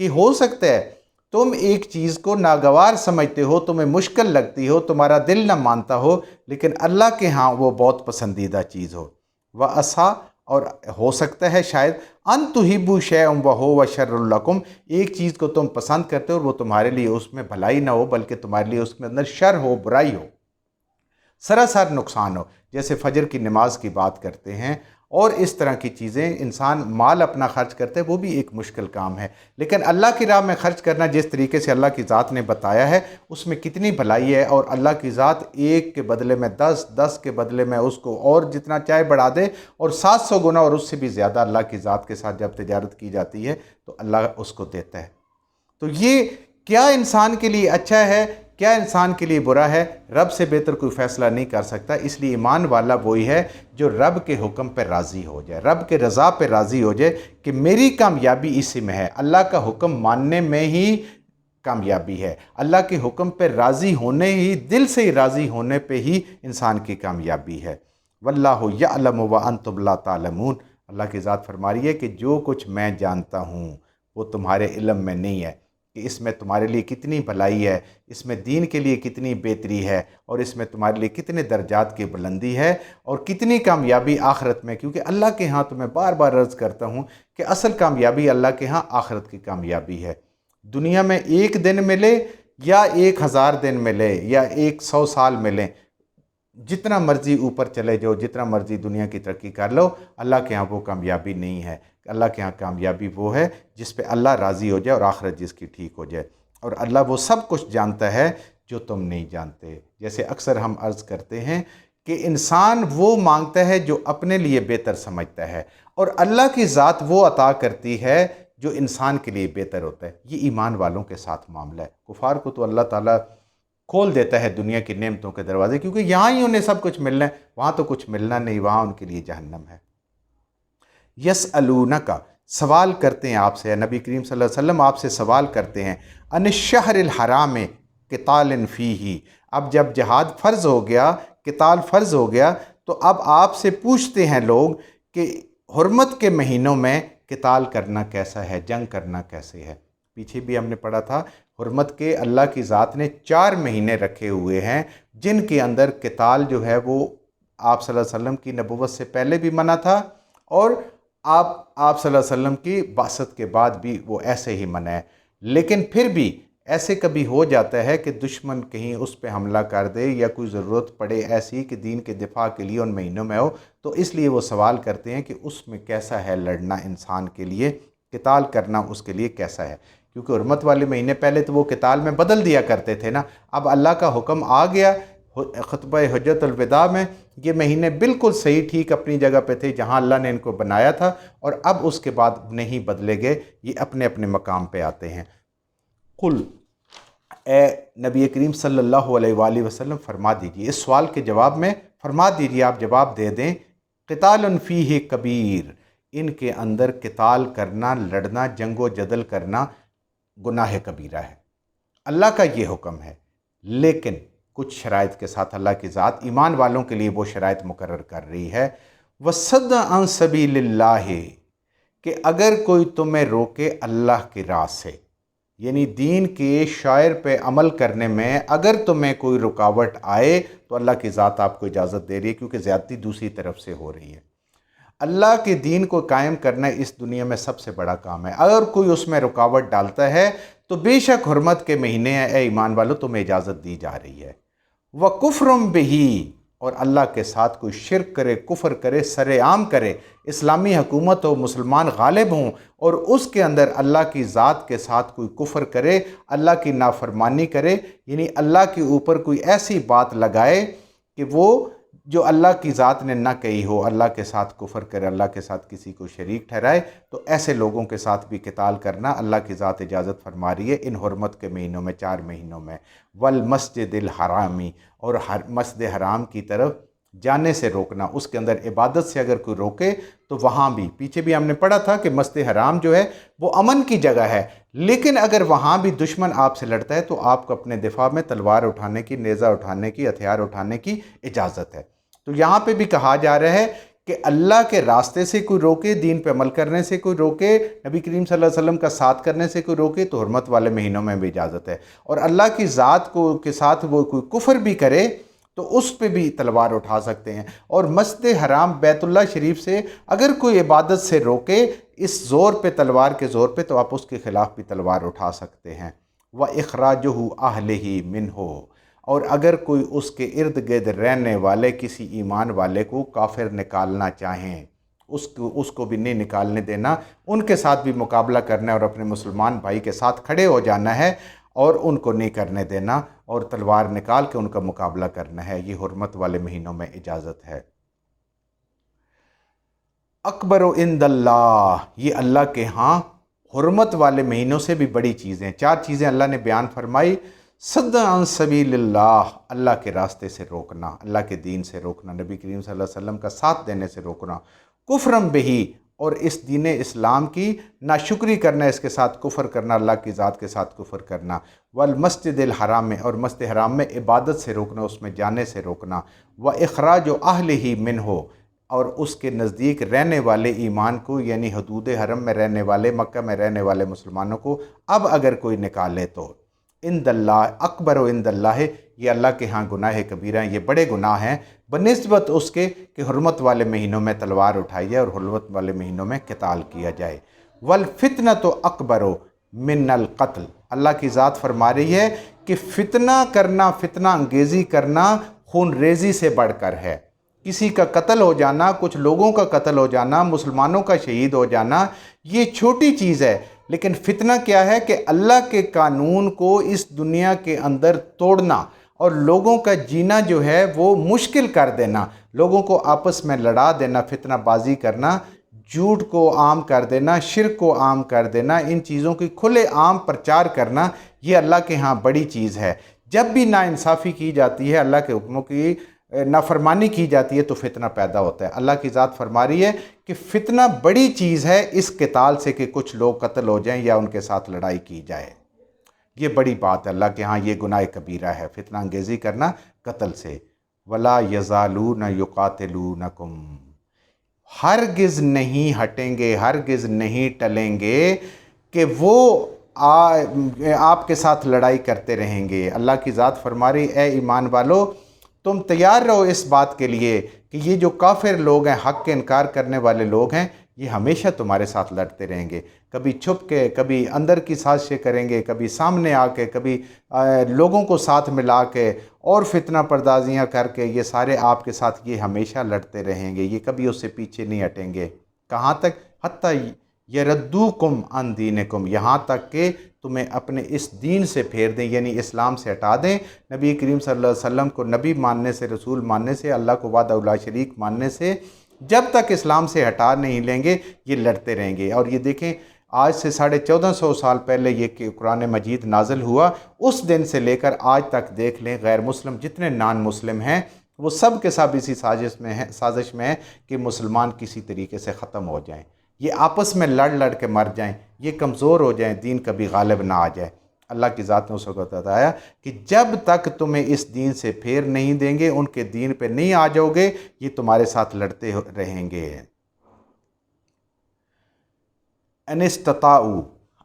کہ ہو سکتا ہے تم ایک چیز کو ناگوار سمجھتے ہو، تمہیں مشکل لگتی ہو، تمہارا دل نہ مانتا ہو، لیکن اللہ کے ہاں وہ بہت پسندیدہ چیز ہو۔ وَعَسَىٰ، اور ہو سکتا ہے شاید، ان تحبوا شیئا وہو شر لکم، ایک چیز کو تم پسند کرتے ہو اور وہ تمہارے لیے اس میں بھلائی نہ ہو بلکہ تمہارے لیے اس میں اندر شر ہو، برائی ہو، سراسر نقصان ہو۔ جیسے فجر کی نماز کی بات کرتے ہیں اور اس طرح کی چیزیں، انسان مال اپنا خرچ کرتے ہیں، وہ بھی ایک مشکل کام ہے، لیکن اللہ کی راہ میں خرچ کرنا جس طریقے سے اللہ کی ذات نے بتایا ہے اس میں کتنی بھلائی ہے، اور اللہ کی ذات ایک کے بدلے میں 10، 10 کے بدلے میں اس کو اور جتنا چاہے بڑھا دے، اور 700 گنا اور اس سے بھی زیادہ اللہ کی ذات کے ساتھ جب تجارت کی جاتی ہے تو اللہ اس کو دیتا ہے۔ تو یہ کیا انسان کے لیے اچھا ہے، کیا انسان کے لیے برا ہے، رب سے بہتر کوئی فیصلہ نہیں کر سکتا۔ اس لیے ایمان والا وہی ہے جو رب کے حکم پہ راضی ہو جائے، رب کے رضا پہ راضی ہو جائے کہ میری کامیابی اسی میں ہے، اللہ کا حکم ماننے میں ہی کامیابی ہے، اللہ کے حکم پہ راضی ہونے ہی، دل سے ہی راضی ہونے پہ ہی انسان کی کامیابی ہے۔ واللہ یعلم وانتم لا تعلمون، اللہ کی ذات فرما رہی ہے کہ جو کچھ میں جانتا ہوں وہ تمہارے علم میں نہیں ہے، کہ اس میں تمہارے لیے کتنی بھلائی ہے، اس میں دین کے لیے کتنی بہتری ہے، اور اس میں تمہارے لیے کتنے درجات کی بلندی ہے اور کتنی کامیابی آخرت میں، کیونکہ اللہ کے ہاں، تو میں بار بار عرض کرتا ہوں کہ اصل کامیابی اللہ کے ہاں آخرت کی کامیابی ہے۔ دنیا میں ایک دن ملے یا 1000 دن ملے یا 100 سال ملیں، جتنا مرضی اوپر چلے جاؤ، جتنا مرضی دنیا کی ترقی کر لو، اللہ کے ہاں وہ کامیابی نہیں ہے۔ اللہ کے ہاں کامیابی وہ ہے جس پہ اللہ راضی ہو جائے اور آخرت جس کی ٹھیک ہو جائے، اور اللہ وہ سب کچھ جانتا ہے جو تم نہیں جانتے۔ جیسے اکثر ہم عرض کرتے ہیں کہ انسان وہ مانگتا ہے جو اپنے لیے بہتر سمجھتا ہے، اور اللہ کی ذات وہ عطا کرتی ہے جو انسان کے لیے بہتر ہوتا ہے۔ یہ ایمان والوں کے ساتھ معاملہ ہے۔ کفار کو تو اللہ تعالیٰ کھول دیتا ہے دنیا کی نعمتوں کے دروازے، کیونکہ یہاں ہی انہیں سب کچھ ملنا ہے، وہاں تو کچھ ملنا نہیں، وہاں ان کے لیے جہنم ہے۔ یسألونک، سوال کرتے ہیں آپ سے، نبی کریم صلی اللہ علیہ وسلم آپ سے سوال کرتے ہیں، ان الشہر الحرام قتال فیہ، اب جب جہاد فرض ہو گیا، قتال فرض ہو گیا، تو اب آپ سے پوچھتے ہیں لوگ کہ حرمت کے مہینوں میں قتال کرنا کیسا ہے، جنگ کرنا کیسے ہے۔ پیچھے بھی ہم نے پڑھا تھا، حرمت کے اللہ کی ذات نے 4 مہینے رکھے ہوئے ہیں جن کے اندر قتال جو ہے وہ آپ صلی اللہ علیہ وسلم کی نبوت سے پہلے بھی منع تھا، اور آپ صلی اللہ علیہ وسلم کی بعثت کے بعد بھی وہ ایسے ہی منع ہے۔ لیکن پھر بھی ایسے کبھی ہو جاتا ہے کہ دشمن کہیں اس پہ حملہ کر دے یا کوئی ضرورت پڑے ایسی کہ دین کے دفاع کے لیے ان مہینوں میں ہو، تو اس لیے وہ سوال کرتے ہیں کہ اس میں کیسا ہے لڑنا انسان کے لیے، قتال کرنا اس کے لیے کیسا ہے، کیونکہ حرمت والے مہینے پہلے تو وہ قتال میں بدل دیا کرتے تھے نا، اب اللہ کا حکم آ گیا خطبہ حجت الوداع میں، یہ مہینے بالکل صحیح ٹھیک اپنی جگہ پہ تھے جہاں اللہ نے ان کو بنایا تھا، اور اب اس کے بعد نہیں بدلے گئے، یہ اپنے اپنے مقام پہ آتے ہیں۔ قل، اے نبی کریم صلی اللہ علیہ وآلہ وسلم فرما دیجئے، اس سوال کے جواب میں فرما دیجئے، آپ جواب دے دیں، قتال فیہ کبیر، ان کے اندر قتال کرنا، لڑنا، جنگ و جدل کرنا گناہ کبیرہ ہے، اللہ کا یہ حکم ہے، لیکن کچھ شرائط کے ساتھ اللہ کی ذات ایمان والوں کے لیے وہ شرائط مقرر کر رہی ہے۔ وَصَدَّ عَن سَبِيلِ اللَّهِ، کہ اگر کوئی تمہیں روکے اللہ کی راہ سے، یعنی دین کے شاعر پہ عمل کرنے میں اگر تمہیں کوئی رکاوٹ آئے تو اللہ کی ذات آپ کو اجازت دے رہی ہے، کیونکہ زیادتی دوسری طرف سے ہو رہی ہے۔ اللہ کے دین کو قائم کرنا اس دنیا میں سب سے بڑا کام ہے، اگر کوئی اس میں رکاوٹ ڈالتا ہے تو بے شک حرمت کے مہینے ہیں، اے ایمان والو تمہیں اجازت دی جا رہی ہے۔ وَكُفْرٌ بِهِ، اور اللہ کے ساتھ کوئی شرک کرے، کفر کرے، سر عام کرے، اسلامی حکومت ہو، مسلمان غالب ہوں، اور اس کے اندر اللہ کی ذات کے ساتھ کوئی کفر کرے، اللہ کی نافرمانی کرے، یعنی اللہ کے اوپر کوئی ایسی بات لگائے کہ وہ جو اللہ کی ذات نے نہ کہی ہو، اللہ کے ساتھ کفر کرے، اللہ کے ساتھ کسی کو شریک ٹھہرائے، تو ایسے لوگوں کے ساتھ بھی قتال کرنا اللہ کی ذات اجازت فرما رہی ہے ان حرمت کے مہینوں میں، 4 مہینوں میں۔ والمسجد الحرامی، اور مسجد حرام کی طرف جانے سے روکنا، اس کے اندر عبادت سے اگر کوئی روکے تو وہاں بھی، پیچھے بھی ہم نے پڑھا تھا کہ مسجد حرام جو ہے وہ امن کی جگہ ہے، لیکن اگر وہاں بھی دشمن آپ سے لڑتا ہے تو آپ کو اپنے دفاع میں تلوار اٹھانے کی، نیزہ اٹھانے کی، ہتھیار اٹھانے کی اجازت ہے۔ تو یہاں پہ بھی کہا جا رہا ہے کہ اللہ کے راستے سے کوئی روکے، دین پہ عمل کرنے سے کوئی روکے، نبی کریم صلی اللہ علیہ وسلم کا ساتھ کرنے سے کوئی روکے، تو حرمت والے مہینوں میں بھی اجازت ہے۔ اور اللہ کی ذات کے ساتھ وہ کوئی کفر بھی کرے تو اس پہ بھی تلوار اٹھا سکتے ہیں۔ اور مسجد حرام بیت اللہ شریف سے اگر کوئی عبادت سے روکے اس زور پہ، تلوار کے زور پہ، تو آپ اس کے خلاف بھی تلوار اٹھا سکتے ہیں۔ وَإِخْرَاجُهُ أَهْلِهِ مِنْهُ، اور اگر کوئی اس کے ارد گرد رہنے والے کسی ایمان والے کو کافر نکالنا چاہیں، اس کو بھی نہیں نکالنے دینا، ان کے ساتھ بھی مقابلہ کرنا ہے، اور اپنے مسلمان بھائی کے ساتھ کھڑے ہو جانا ہے اور ان کو نہیں کرنے دینا، اور تلوار نکال کے ان کا مقابلہ کرنا ہے۔ یہ حرمت والے مہینوں میں اجازت ہے۔ اکبر عند اللہ، یہ اللہ کے ہاں حرمت والے مہینوں سے بھی بڑی چیزیں، 4 چیزیں اللہ نے بیان فرمائی۔ صد عن سبیل اللہ، اللہ کے راستے سے روکنا، اللہ کے دین سے روکنا، نبی کریم صلی اللہ علیہ وسلم کا ساتھ دینے سے روکنا۔ کفرم بہی، اور اس دین اسلام کی ناشکری کرنا، اس کے ساتھ کفر کرنا، اللہ کی ذات کے ساتھ کفر کرنا۔ والمسجد الحرام میں، اور مسجد حرام میں عبادت سے روکنا، اس میں جانے سے روکنا۔ وَإِخْرَاجُ أَهْلِهِ مِنْهُ، اور اس کے نزدیک رہنے والے ایمان کو، یعنی حدود حرم میں رہنے والے، مکہ میں رہنے والے مسلمانوں کو اب اگر کوئی نکالے تو عند اللہ، اکبر و عند اللہ، یہ اللہ کے ہاں گناہ کبیرہ ہیں، یہ بڑے گناہ ہیں بنسبت اس کے کہ حرمت والے مہینوں میں تلوار اٹھائی جائے اور حرمت والے مہینوں میں قتال کیا جائے۔ والفتنۃ اکبر من القتل، اللہ کی ذات فرما رہی ہے کہ فتنہ کرنا، فتنہ انگیزی کرنا خون ریزی سے بڑھ کر ہے۔ کسی کا قتل ہو جانا، کچھ لوگوں کا قتل ہو جانا، مسلمانوں کا شہید ہو جانا، یہ چھوٹی چیز ہے، لیکن فتنہ کیا ہے کہ اللہ کے قانون کو اس دنیا کے اندر توڑنا اور لوگوں کا جینا جو ہے وہ مشکل کر دینا، لوگوں کو آپس میں لڑا دینا، فتنہ بازی کرنا، جھوٹ کو عام کر دینا، شرک کو عام کر دینا، ان چیزوں کی کھلے عام پرچار کرنا، یہ اللہ کے ہاں بڑی چیز ہے۔ جب بھی ناانصافی کی جاتی ہے، اللہ کے حکموں کی نافرمانی کی جاتی ہے، تو فتنہ پیدا ہوتا ہے۔ اللہ کی ذات فرما رہی ہے کہ فتنہ بڑی چیز ہے اس قتال سے، کہ کچھ لوگ قتل ہو جائیں یا ان کے ساتھ لڑائی کی جائے، یہ بڑی بات ہے۔ اللہ کے ہاں یہ گناہ کبیرہ ہے، فتنہ انگیزی کرنا قتل سے۔ وَلَا يَزَالُونَ يُقَاتِلُونَكُمْ، ہرگز نہیں ہٹیں گے، ہرگز نہیں ٹلیں گے کہ وہ آپ کے ساتھ لڑائی کرتے رہیں گے۔ اللہ کی ذات فرما رہی، اے ایمان والو، تم تیار رہو اس بات کے لیے کہ یہ جو کافر لوگ ہیں، حق کے انکار کرنے والے لوگ ہیں، یہ ہمیشہ تمہارے ساتھ لڑتے رہیں گے، کبھی چھپ کے، کبھی اندر کی سازشیں کریں گے، کبھی سامنے آ کے، کبھی لوگوں کو ساتھ ملا کے اور فتنہ پردازیاں کر کے، یہ سارے آپ کے ساتھ یہ ہمیشہ لڑتے رہیں گے، یہ کبھی اس سے پیچھے نہیں ہٹیں گے۔ کہاں تک؟ حتیٰ یردوکم عن دینکم، یہاں تک کہ تمہیں اپنے اس دین سے پھیر دیں، یعنی اسلام سے ہٹا دیں، نبی کریم صلی اللہ علیہ وسلم کو نبی ماننے سے، رسول ماننے سے، اللہ کو وحدہ لا شریک ماننے سے، جب تک اسلام سے ہٹا نہیں لیں گے یہ لڑتے رہیں گے۔ اور یہ دیکھیں، آج سے 1450 سال پہلے یہ کہ قرآن مجید نازل ہوا، اس دن سے لے کر آج تک دیکھ لیں، غیر مسلم جتنے نان مسلم ہیں وہ سب کے سب اسی سازش میں ہیں کہ مسلمان کسی طریقے سے ختم ہو جائیں، یہ آپس میں لڑ لڑ کے مر جائیں، یہ کمزور ہو جائیں، دین کبھی غالب نہ آ جائے۔ اللہ کی ذات نے اس وقت بتایا کہ جب تک تمہیں اس دین سے پھیر نہیں دیں گے، ان کے دین پہ نہیں آ جاؤ گے، یہ تمہارے ساتھ لڑتے رہیں گے۔ ان استطاعوا،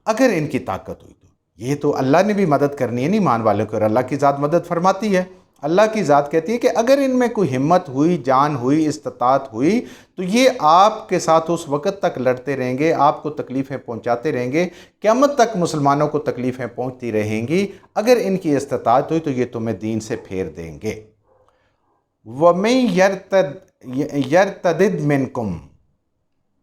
اگر ان کی طاقت ہوئی تو، یہ تو اللہ نے بھی مدد کرنی ہے نہیں ایمان والوں کو، اور اللہ کی ذات مدد فرماتی ہے۔ اللہ کی ذات کہتی ہے کہ اگر ان میں کوئی ہمت ہوئی، جان ہوئی، استطاعت ہوئی، تو یہ آپ کے ساتھ اس وقت تک لڑتے رہیں گے، آپ کو تکلیفیں پہنچاتے رہیں گے، قیامت تک مسلمانوں کو تکلیفیں پہنچتی رہیں گی۔ اگر ان کی استطاعت ہوئی تو یہ تمہیں دین سے پھیر دیں گے۔ وَمَن يَرْتَدِدْ مِنْكُمْ،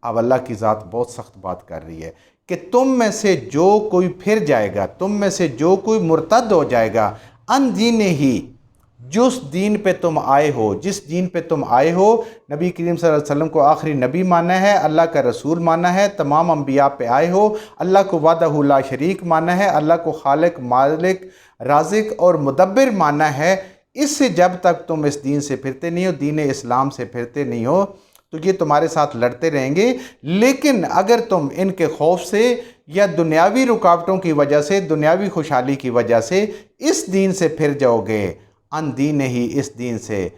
اب اللہ کی ذات بہت سخت بات کر رہی ہے کہ تم میں سے جو کوئی پھر جائے گا، تم میں سے جو کوئی مرتد ہو جائے گا، ان دینہ ہی، جس دین پہ تم آئے ہو، جس دین پہ تم آئے ہو، نبی کریم صلی اللہ علیہ وسلم کو آخری نبی مانا ہے، اللہ کا رسول مانا ہے، تمام انبیاء پہ آئے ہو، اللہ کو وحدہ لا شریک مانا ہے، اللہ کو خالق، مالک، رازق اور مدبر مانا ہے، اس سے جب تک تم اس دین سے پھرتے نہیں ہو، دین اسلام سے پھرتے نہیں ہو، تو یہ تمہارے ساتھ لڑتے رہیں گے۔ لیکن اگر تم ان کے خوف سے یا دنیاوی رکاوٹوں کی وجہ سے، دنیاوی خوشحالی کی وجہ سے اس دین سے پھر جاؤ گے، ان دین ہی، اس دین سے،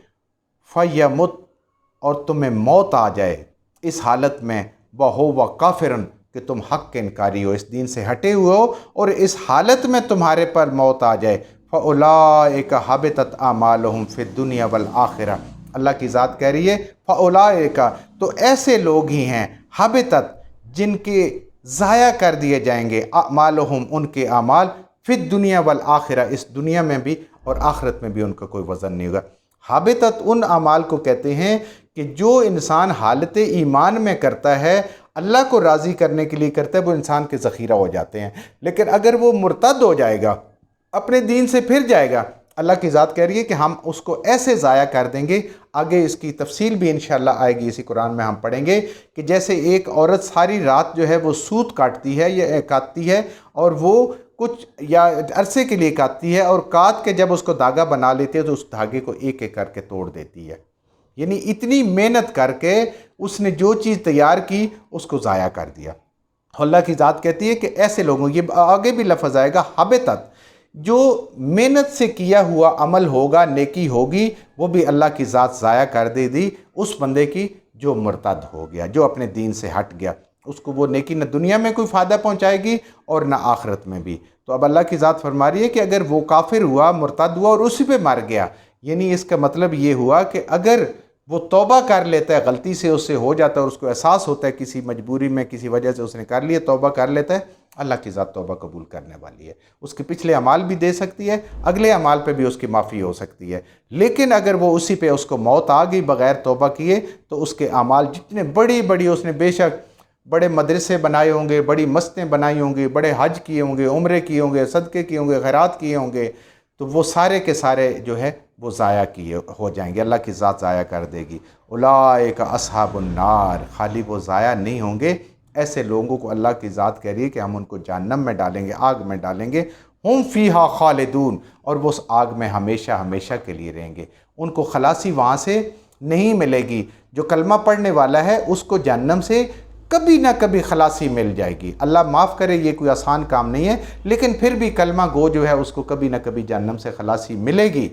فیمت، اور تمہیں موت آ جائے اس حالت میں وَهُوَ کافرن کہ تم حق کے انکاری ہو، اس دین سے ہٹے ہوئے ہو، اور اس حالت میں تمہارے پر موت آ جائے، فَأُولَٰئِكَ حَبِطَتْ أَعْمَالُهُمْ فِي الدُّنْيَا وَالْآخِرَةِ، اللہ کی ذات کہہ رہی ہے فَأُولَٰئِكَ تو ایسے لوگ ہی ہیں، حَبِطَتْ جن کے ضائع کر دیے جائیں گے، اعمالہم ان کے اعمال، فی الدنیا والآخرہ اس دنیا میں بھی اور آخرت میں بھی ان کا کوئی وزن نہیں ہوگا۔ حابطت ان اعمال کو کہتے ہیں کہ جو انسان حالت ایمان میں کرتا ہے، اللہ کو راضی کرنے کے لیے کرتا ہے، وہ انسان کے ذخیرہ ہو جاتے ہیں، لیکن اگر وہ مرتد ہو جائے گا، اپنے دین سے پھر جائے گا، اللہ کی ذات کہہ رہی ہے کہ ہم اس کو ایسے ضائع کر دیں گے۔ آگے اس کی تفصیل بھی انشاءاللہ آئے گی، اسی قرآن میں ہم پڑھیں گے کہ جیسے ایک عورت ساری رات جو ہے وہ سوت کاٹتی ہے یا کاٹتی ہے، اور وہ کچھ یا عرصے کے لیے کاٹتی ہے، اور کاٹ کے جب اس کو دھاگا بنا لیتی ہے تو اس دھاگے کو ایک ایک کر کے توڑ دیتی ہے، یعنی اتنی محنت کر کے اس نے جو چیز تیار کی اس کو ضائع کر دیا۔ اللہ کی ذات کہتی ہے کہ ایسے لوگوں، یہ آگے بھی لفظ آئے گا حبطت، جو محنت سے کیا ہوا عمل ہوگا، نیکی ہوگی، وہ بھی اللہ کی ذات ضائع کر دے دی اس بندے کی جو مرتد ہو گیا، جو اپنے دین سے ہٹ گیا۔ اس کو وہ نیکی نہ دنیا میں کوئی فائدہ پہنچائے گی اور نہ آخرت میں بھی۔ تو اب اللہ کی ذات فرما رہی ہے کہ اگر وہ کافر ہوا، مرتد ہوا اور اسی پہ مر گیا، یعنی اس کا مطلب یہ ہوا کہ اگر وہ توبہ کر لیتا ہے، غلطی سے اس سے ہو جاتا ہے اور اس کو احساس ہوتا ہے کسی مجبوری میں کسی وجہ سے اس نے کر لیا، توبہ کر لیتا ہے، اللہ کی ذات توبہ قبول کرنے والی ہے، اس کے پچھلے اعمال بھی دے سکتی ہے، اگلے اعمال پہ بھی اس کی معافی ہو سکتی ہے۔ لیکن اگر وہ اسی پہ اس کو موت آ گئی بغیر توبہ کیے، تو اس کے اعمال جتنے بڑی اس نے بے شک بڑے مدرسے بنائے ہوں گے، بڑی مسجدیں بنائی ہوں گی، بڑے حج کیے ہوں گے، عمرے کیے ہوں گے، صدقے کیے ہوں گے، خیرات کیے ہوں گے، تو وہ سارے کے سارے جو ہے وہ ضائع کیے ہو جائیں گے، اللہ کی ذات ضائع کر دے گی۔ اولئک اصحاب النار، خالی وہ ضائع نہیں ہوں گے، ایسے لوگوں کو اللہ کی ذات کہہ رہی ہے کہ ہم ان کو جہنم میں ڈالیں گے، آگ میں ڈالیں گے، ہم فیہا خالدون، اور وہ اس آگ میں ہمیشہ ہمیشہ کے لیے رہیں گے، ان کو خلاصی وہاں سے نہیں ملے گی۔ جو کلمہ پڑھنے والا ہے اس کو جہنم سے کبھی نہ کبھی خلاصی مل جائے گی، اللہ معاف کرے، یہ کوئی آسان کام نہیں ہے، لیکن پھر بھی کلمہ گو جو ہے اس کو کبھی نہ کبھی جہنم سے خلاصی ملے گی،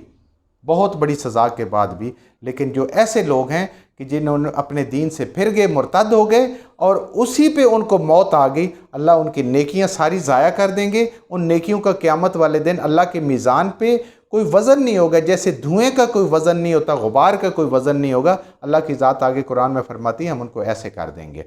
بہت بڑی سزا کے بعد بھی۔ لیکن جو ایسے لوگ ہیں کہ جنہوں نے اپنے دین سے پھر گئے، مرتد ہو گئے، اور اسی پہ ان کو موت آ گئی، اللہ ان کی نیکیاں ساری ضائع کر دیں گے۔ ان نیکیوں کا قیامت والے دن اللہ کے میزان پہ کوئی وزن نہیں ہوگا، جیسے دھوئیں کا کوئی وزن نہیں ہوتا، غبار کا کوئی وزن نہیں ہوگا۔ اللہ کی ذات آگے قرآن میں فرماتی ہے ہم ان کو ایسے کر دیں گے،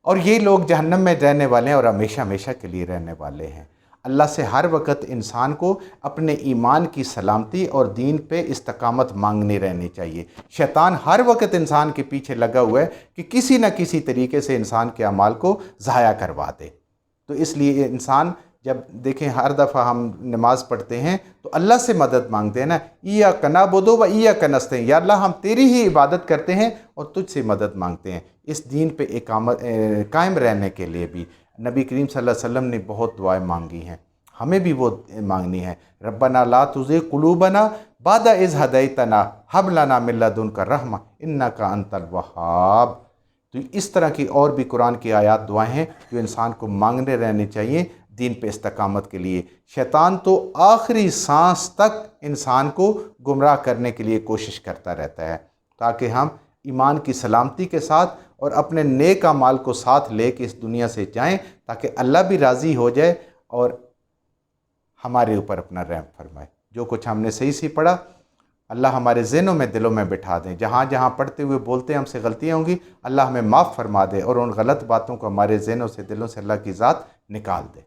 اور یہ لوگ جہنم میں رہنے والے ہیں اور ہمیشہ ہمیشہ کے لیے رہنے والے ہیں۔ اللہ سے ہر وقت انسان کو اپنے ایمان کی سلامتی اور دین پہ استقامت مانگنی رہنی چاہیے۔ شیطان ہر وقت انسان کے پیچھے لگا ہوا ہے کہ کسی نہ کسی طریقے سے انسان کے اعمال کو ضائع کروا دے۔ تو اس لیے انسان جب دیکھیں ہر دفعہ ہم نماز پڑھتے ہیں تو اللہ سے مدد مانگتے ہیں نا، ایاک نعبد و ایاک نستعین، یا اللہ ہم تیری ہی عبادت کرتے ہیں اور تجھ سے مدد مانگتے ہیں، اس دین پہ قائم رہنے کے لیے بھی۔ نبی کریم صلی اللہ علیہ وسلم نے بہت دعائیں مانگی ہیں، ہمیں بھی وہ مانگنی ہے۔ ربنا لا تزغ قلوبنا بعد اذ ہدیتنا ہب لنا من لدنک رحمہ انک انت الوہاب۔ تو اس طرح کی اور بھی قرآن کی آیات دعائیں ہیں جو انسان کو مانگنے رہنے چاہیے دین پہ استقامت کے لیے۔ شیطان تو آخری سانس تک انسان کو گمراہ کرنے کے لیے کوشش کرتا رہتا ہے، تاکہ ہم ایمان کی سلامتی کے ساتھ اور اپنے نیک اعمال کو ساتھ لے کے اس دنیا سے جائیں، تاکہ اللہ بھی راضی ہو جائے اور ہمارے اوپر اپنا رحم فرمائے۔ جو کچھ ہم نے صحیح سے پڑھا اللہ ہمارے ذہنوں میں دلوں میں بٹھا دیں، جہاں جہاں پڑھتے ہوئے بولتے ہم سے غلطیاں ہوں گی اللہ ہمیں معاف فرما دے، اور ان غلط باتوں کو ہمارے ذہنوں سے دلوں سے اللہ کی ذات نکال دے۔